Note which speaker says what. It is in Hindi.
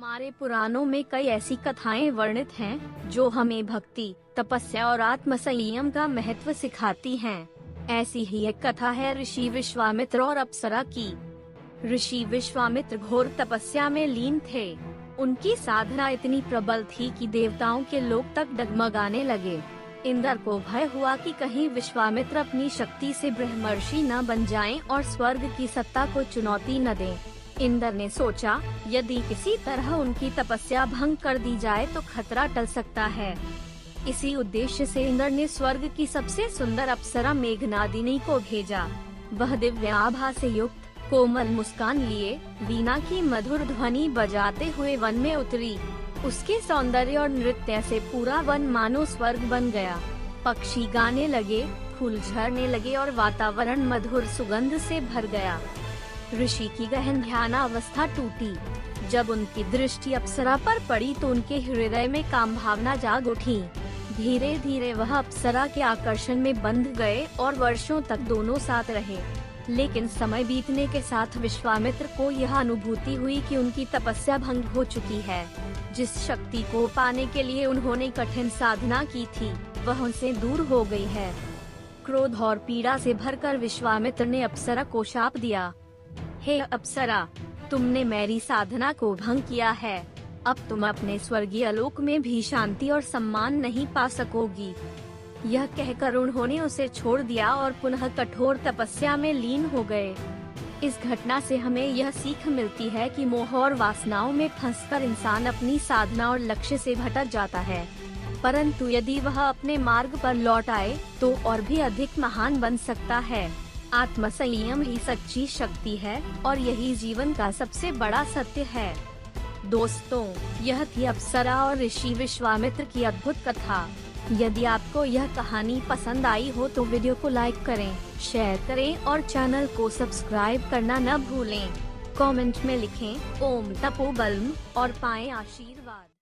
Speaker 1: हमारे पुराणों में कई ऐसी कथाएं वर्णित हैं जो हमें भक्ति, तपस्या और आत्म संयम का महत्व सिखाती हैं। ऐसी ही एक कथा है ऋषि विश्वामित्र और अप्सरा की। ऋषि विश्वामित्र घोर तपस्या में लीन थे। उनकी साधना इतनी प्रबल थी कि देवताओं के लोक तक डगमगाने लगे। इंद्र को भय हुआ कि कहीं विश्वामित्र अपनी शक्ति से ब्रह्मर्षि न बन जाएं और स्वर्ग की सत्ता को चुनौती न दें। इंद्र ने सोचा, यदि किसी तरह उनकी तपस्या भंग कर दी जाए तो खतरा टल सकता है। इसी उद्देश्य से इंद्र ने स्वर्ग की सबसे सुंदर अप्सरा मेघनादिनी को भेजा। वह दिव्य आभा से युक्त, कोमल मुस्कान लिए, वीणा की मधुर ध्वनि बजाते हुए वन में उतरी। उसके सौंदर्य और नृत्य से पूरा वन मानो स्वर्ग बन गया। पक्षी गाने लगे, फूल झड़ने लगे और वातावरण मधुर सुगंध से भर गया। ऋषि की गहन ध्यानावस्था टूटी। जब उनकी दृष्टि अप्सरा पर पड़ी तो उनके हृदय में काम भावना जाग उठी। धीरे धीरे वह अप्सरा के आकर्षण में बंध गए और वर्षों तक दोनों साथ रहे। लेकिन समय बीतने के साथ विश्वामित्र को यह अनुभूति हुई कि उनकी तपस्या भंग हो चुकी है। जिस शक्ति को पाने के लिए उन्होंने कठिन साधना की थी, वह उनसे दूर हो गई है। क्रोध और पीड़ा से भरकर विश्वामित्र ने अप्सरा को शाप दिया, हे अप्सरा, तुमने मेरी साधना को भंग किया है। अब तुम अपने स्वर्गीय लोक में भी शांति और सम्मान नहीं पा सकोगी। यह कहकर उन्होंने उसे छोड़ दिया और पुनः कठोर तपस्या में लीन हो गए। इस घटना से हमें यह सीख मिलती है कि मोह और वासनाओं में फंसकर इंसान अपनी साधना और लक्ष्य से भटक जाता है, परंतु यदि वह अपने मार्ग पर लौट आए तो और भी अधिक महान बन सकता है। आत्म संयम ही सच्ची शक्ति है और यही जीवन का सबसे बड़ा सत्य है। दोस्तों, यह थी अप्सरा और ऋषि विश्वामित्र की अद्भुत कथा। यदि आपको यह कहानी पसंद आई हो तो वीडियो को लाइक करें, शेयर करें और चैनल को सब्सक्राइब करना न भूलें। कमेंट में लिखें ओम तपोबलम और पाएं आशीर्वाद।